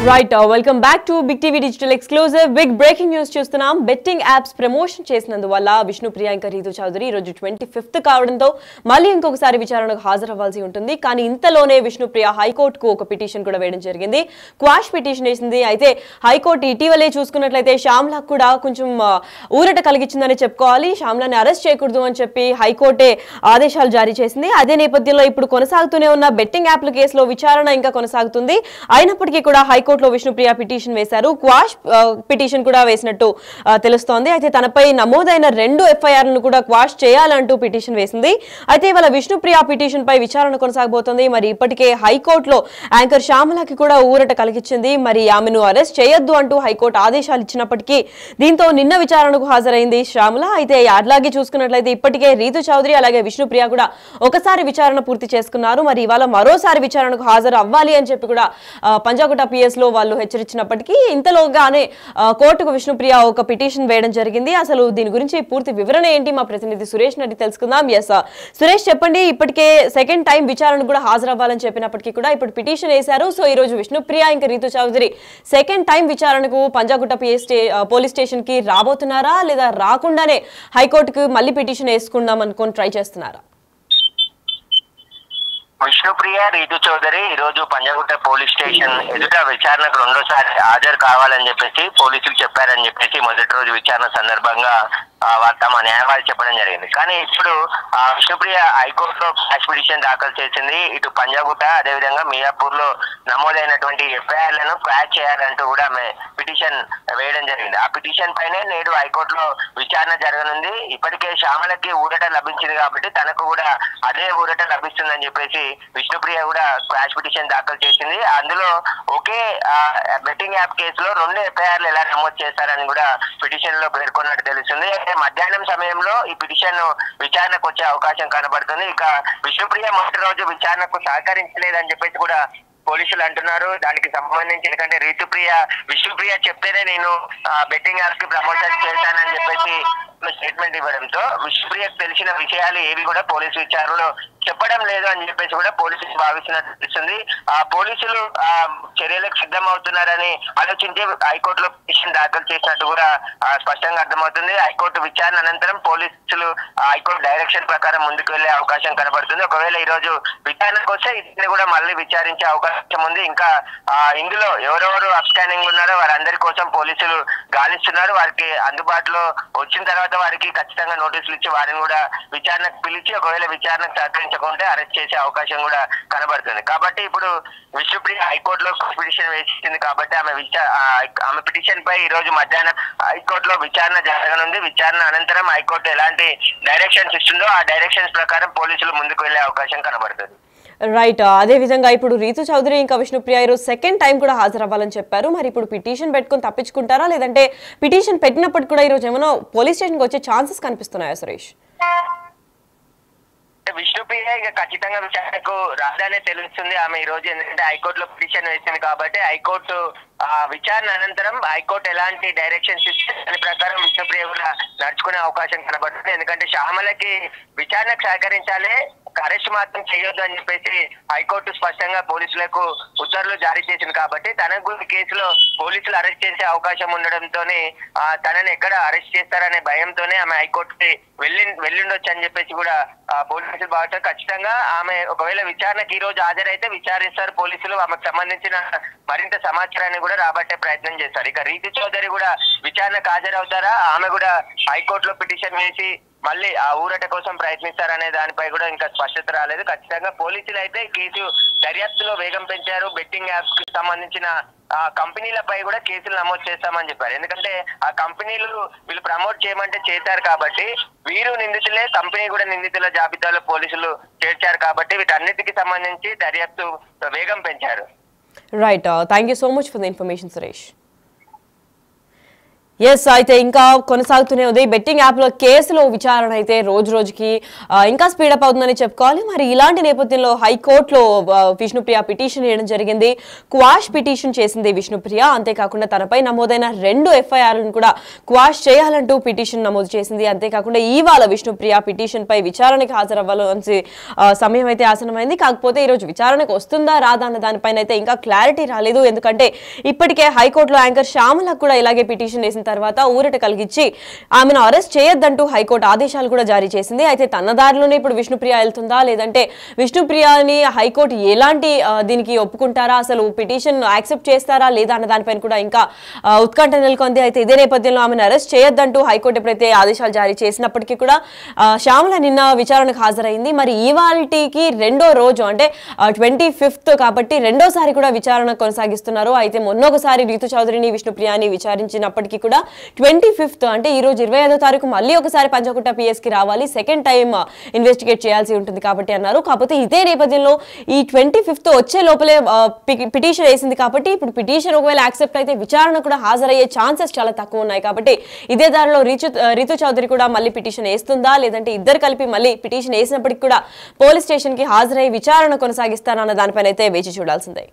Right, welcome back to Big TV Digital Exclusive. Big breaking news చూస్తున్నాం. Betting apps promotion చేసినందువల్ల Vishnupriya ఇంకా రీతు చౌదరి ఈ రోజు 25th కావడంతో మళ్ళీ ఇంకొకసారి విచారణకు హాజరవ్వాల్సి ఉంటుంది. కానీ ఇంతలోనే విష్ణుప్రియ హైకోర్టుకు ఒక పిటిషన్ కూడా వేయడం జరిగింది. క్వాష్ పిటిషన్ వేసింది. అయితే హైకోర్టు ఇటీవలే చూసుకున్నట్లయితే శ్యామ్లకు కూడా కొంచెం ఊరట కలిగించిందని చెప్పుకోవాలి. శ్యామ్లని అరెస్ట్ చేయకూడదు అని చెప్పి హైకోర్టే ఆదేశాలు జారీ చేసింది. అదే నేపథ్యంలో ఇప్పుడు కొనసాగుతూనే ఉన్న బెట్టింగ్ యాప్ల కేసులో విచారణ ఇంకా కొనసాగుతుంది. అయినప్పటికీ కూడా హైకోర్టులో విష్ణుప్రియ పిటిషన్ వేశారు. క్వాష్ పిటిషన్ కూడా వేసినట్టు తెలుస్తోంది. అయితే తనపై నమోదైన 2 ఎఫ్ఐఆర్లను కూడా క్వాష్ చేయాలంటూ పిటిషన్ వేసింది. అయితే ఇవాళ విష్ణుప్రియ పిటిషన్ పై విచారణ కొనసాగబోతోంది. మరి ఇప్పటికే హైకోర్టులో యాంకర్ శ్యామలకి కూడా ఊరట కలిగించింది. మరి ఆమెను అరెస్ట్ చేయొద్దు అంటూ హైకోర్టు ఆదేశాలు ఇచ్చినప్పటికీ దీంతో నిన్న విచారణకు హాజరైంది శ్యామల. అయితే అట్లాగే చూసుకున్నట్లయితే ఇప్పటికే రీతు చౌదరి అలాగే విష్ణుప్రియ కూడా ఒకసారి విచారణ పూర్తి చేసుకున్నారు. మరి ఇవాళ మరోసారి విచారణకు హాజరు అవ్వాలి అని చెప్పి కూడా పంజాగుట్ట పిఎస్ లో వాళ్ళు హెచ్చరించినప్పటికీ ఇంతలోగానే కోర్టుకు విష్ణుప్రియ ఒక పిటిషన్ వేయడం జరిగింది. అసలు దీని గురించి పూర్తి వివరణ ఏంటి మా ప్రతినిధి సురేష్ నడి తెలుసుకుందాం. ఎస్ సురేష్, చెప్పండి. ఇప్పటికే సెకండ్ టైం విచారణకు కూడా హాజరవ్వాలని చెప్పినప్పటికీ కూడా ఇప్పుడు పిటిషన్ వేశారు. సో ఈ రోజు విష్ణుప్రియ ఇంకా రీతు చౌదరి సెకండ్ టైం విచారణకు పంజాగుట్ట పోలీస్ స్టేషన్ కి రాబోతున్నారా లేదా రాకుండానే హైకోర్టుకు మళ్ళీ పిటిషన్ వేసుకుందాం అనుకొని ట్రై చేస్తున్నారా? విష్ణుప్రియ రీతు చౌదరి ఈ రోజు పంజాగుట్ట పోలీస్ స్టేషన్ ఎదుట విచారణకు రెండోసారి హాజరు కావాలని చెప్పేసి పోలీసులు చెప్పారని చెప్పేసి మొదటి రోజు విచారణ సందర్భంగా తమ న్యాయవాది చెప్పడం జరిగింది. కానీ ఇప్పుడు విష్ణుప్రియ హైకోర్టులో క్వాష్ పిటిషన్ దాఖలు చేసింది. ఇటు పంజాగుట్ట అదేవిధంగా మియాపూర్ లో నమోదైనటువంటి ఎఫ్ఐఆర్లను క్వాష్ చేయాలంటూ కూడా ఆమె పిటిషన్ వేయడం జరిగింది. ఆ పిటిషన్ పైనే నేడు హైకోర్టులో విచారణ జరగనుంది. ఇప్పటికే శ్యామలకి ఊరట లభించింది కాబట్టి తనకు కూడా అదే ఊరట లభిస్తుందని చెప్పేసి విష్ణుప్రియ కూడా క్వాష్ పిటిషన్ దాఖలు చేసింది. అందులో ఒకే బెట్టింగ్ యాప్ కేసులో 2 ఎఫ్ఐఆర్లు ఎలా నమోదు చేస్తారని కూడా పిటిషన్ లో పేర్కొన్నట్టు తెలుస్తుంది. మధ్యాహ్నం సమయంలో ఈ పిటిషన్ విచారణకు వచ్చే అవకాశం కనబడుతుంది. ఇక విష్ణుప్రియ మొదటి రోజు విచారణకు సహకరించలేదని చెప్పేసి కూడా పోలీసులు అంటున్నారు. దానికి సంబంధించి ఎందుకంటే విష్ణుప్రియ చెప్తేనే నేను బెట్టింగ్ యాప్స్ కి ప్రమోషన్ చేశానని చెప్పేసి స్టేట్మెంట్ ఇవ్వడంతో విష్ణుప్రియకు తెలిసిన విషయాలు ఏవి కూడా పోలీసు విచారణలో చెప్పడం లేదు అని చెప్పేసి కూడా పోలీసులు భావిస్తున్నట్టు తెలుస్తుంది. పోలీసులు చర్యలకు సిద్ధమవుతున్నారని ఆలోచించి హైకోర్టులో పిటిషన్ దాఖలు చేసినట్టు కూడా స్పష్టంగా అర్థమవుతుంది. హైకోర్టు విచారణ అనంతరం పోలీసులు హైకోర్టు డైరెక్షన్ ప్రకారం ముందుకు వెళ్లే అవకాశం కనబడుతుంది. ఒకవేళ ఈ రోజు విచారణకు వస్తే ఇది కూడా మళ్ళీ విచారించే అవకాశం ఉంది. ఇంకా ఇందులో ఎవరెవరు అప్స్కానింగ్ ఉన్నారో వారందరి కోసం పోలీసులు గాలిస్తున్నారు. వారికి అందుబాటులో వచ్చిన తర్వాత వారికి ఖచ్చితంగా నోటీసులు ఇచ్చి వారిని కూడా విచారణకు పిలిచి ఒకవేళ విచారణకు సహకరించకుంటే అరెస్ట్ చేసే అవకాశం కూడా కనబడుతుంది. కాబట్టి ఇప్పుడు విష్ణుప్రియ హైకోర్టులో పిటిషన్ వేసింది కాబట్టి ఆమె పిటిషన్ పై ఈ రోజు మధ్యాహ్నం హైకోర్టులో విచారణ జరగనుంది. విచారణ అనంతరం హైకోర్టు ఎలాంటి డైరెక్షన్స్ ఇస్తుందో ఆ డైరెక్షన్స్ ప్రకారం పోలీసులు ముందుకు వెళ్లే అవకాశం కనబడుతుంది. రైట్, అదే విధంగా ఇప్పుడు రీతు చౌదరి ఇంకా విష్ణుప్రియ ఈరోజు సెకండ్ టైం కూడా హాజరవ్వాలని చెప్పారు. మరి ఇప్పుడు పిటిషన్ పెట్టుకుని తప్పించుకుంటారా లేదంటే పిటిషన్ పెట్టినప్పటికి కూడా ఈరోజు ఏమైనా పోలీస్ స్టేషన్కి వచ్చే ఛాన్సెస్ కనిపిస్తున్నాయా సురేష్? విష్ణుప్రియ ఇక ఖచ్చితంగా విచారణకు రాదనే తెలుస్తుంది. ఆమె ఈ రోజు ఎందుకంటే హైకోర్టులో పిటిషన్ వేసింది కాబట్టి హైకోర్టు విచారణ అనంతరం హైకోర్టు ఎలాంటి డైరెక్షన్స్ ఇస్తే దాని ప్రకారం విష్ణుప్రియ కూడా నడుచుకునే అవకాశం కనబడుతుంది. ఎందుకంటే శ్యామలకి విచారణకు సహకరించాలి, అరెస్ట్ మాత్రం చేయొద్దు అని చెప్పేసి హైకోర్టు స్పష్టంగా పోలీసులకు ఉత్తర్వులు జారీ చేసింది కాబట్టి తన కేసులో పోలీసులు అరెస్ట్ చేసే అవకాశం ఉండడంతోనే తనని ఎక్కడ అరెస్ట్ చేస్తారనే భయంతోనే ఆమె హైకోర్టుకి వెళ్ళిండొచ్చు అని చెప్పేసి కూడా పోలీసులు భావిస్తారు. ఖచ్చితంగా ఆమె ఒకవేళ విచారణకి ఈ రోజు హాజరైతే విచారిస్తారు పోలీసులు. ఆమెకు సంబంధించిన మరింత సమాచారాన్ని కూడా రాబట్టే ప్రయత్నం చేస్తారు. ఇక రీతు చౌదరి కూడా విచారణకు హాజరవుతారా, ఆమె కూడా హైకోర్టులో పిటిషన్ వేసి మళ్ళీ ఆ ఊరట కోసం ప్రయత్నిస్తారనే దానిపై కూడా ఇంకా స్పష్టత రాలేదు. ఖచ్చితంగా పోలీసులు అయితే కేసు దర్యాప్తులో వేగం పెంచారు. బెట్టింగ్ యాప్స్ కి సంబంధించిన కంపెనీలపై కూడా కేసులు నమోదు చేస్తామని చెప్పారు. ఎందుకంటే ఆ కంపెనీలు వీళ్ళు ప్రమోట్ చేయమంటే చేశారు కాబట్టి వీరు నిందితులే, కంపెనీ కూడా నిందితుల జాబితాలో పోలీసులు చేర్చారు కాబట్టి వీటన్నిటికి సంబంధించి దర్యాప్తు వేగం పెంచారు. Right, thank you so much for the information Suresh. Yes అయితే ఇంకా కొనసాగుతూనే ఉంది బెట్టింగ్ యాప్ లో కేసులో విచారణ అయితే రోజు రోజుకి ఇంకా స్పీడప్ అవుతుందని చెప్పుకోవాలి. మరి ఇలాంటి నేపథ్యంలో హైకోర్టులో విష్ణుప్రియ పిటిషన్ వేయడం జరిగింది. క్వాష్ పిటిషన్ చేసింది విష్ణుప్రియ. అంతేకాకుండా తనపై నమోదైన 2 ఎఫ్ఐఆర్లను కూడా క్వాష్ చేయాలంటూ పిటిషన్ నమోదు చేసింది. అంతేకాకుండా ఇవాళ విష్ణుప్రియ పిటిషన్ పై విచారణకు హాజరవ్వాల్సి సమయం అయితే ఆసనమైంది. కాకపోతే ఈ రోజు విచారణకు వస్తుందా రాదా అన్న దానిపైన అయితే ఇంకా క్లారిటీ రాలేదు. ఎందుకంటే ఇప్పటికే హైకోర్టులో యాంకర్ శ్యామలకు కూడా ఇలాగే పిటిషన్ వేసిన తర్వాత ఊరట కలిగించి ఆమెను అరెస్ట్ చేయొద్దంటూ హైకోర్టు ఆదేశాలు కూడా జారీ చేసింది. అయితే తన దారిలోనే ఇప్పుడు విష్ణుప్రియ వెళ్తుందా లేదంటే విష్ణుప్రియని హైకోర్టు ఎలాంటి దీనికి ఒప్పుకుంటారా, అసలు పిటిషన్ యాక్సెప్ట్ చేస్తారా లేదా అన్న దానిపైన కూడా ఇంకా ఉత్కంఠ నెలకొంది. అయితే ఇదే నేపథ్యంలో ఆమెను అరెస్ట్ చేయొద్దంటూ హైకోర్టు ఎప్పుడైతే ఆదేశాలు జారీ చేసినప్పటికీ కూడా శ్యామల నిన్న విచారణకు హాజరైంది. మరి ఇవాల్టికి రెండో రోజు అంటే 25th కాబట్టి రెండోసారి కూడా విచారణ కొనసాగిస్తున్నారు. అయితే మొన్నొకసారి రీతు చౌదరిని విష్ణుప్రియని విచారించినప్పటికీ కూడా 25th అంటే ఈ రోజు 25వ తారీఖు మళ్ళీ ఒకసారి పంజాగుట్ట PS కి రావాలి, సెకండ్ టైం ఇన్వెస్టిగేట్ చేయాల్సి ఉంటుంది కాబట్టి అన్నారు. కాకపోతే ఇదే నేపథ్యంలో ఈ 25th వచ్చే లోపలే పిటిషన్ వేసింది కాబట్టి ఇప్పుడు పిటిషన్ ఒకవేళ యాక్సెప్ట్ అయితే విచారణ కూడా హాజరయ్యే ఛాన్సెస్ చాలా తక్కువ ఉన్నాయి. కాబట్టి ఇదే దారిలో రీతు చౌదరి కూడా మళ్ళీ పిటిషన్ వేస్తుందా లేదంటే ఇద్దరు కలిపి మళ్ళీ పిటిషన్ వేసినప్పటికీ కూడా పోలీస్ స్టేషన్ కి హాజరై విచారణ కొనసాగిస్తారన్న దానిపైన అయితే వేచి చూడాల్సిందే.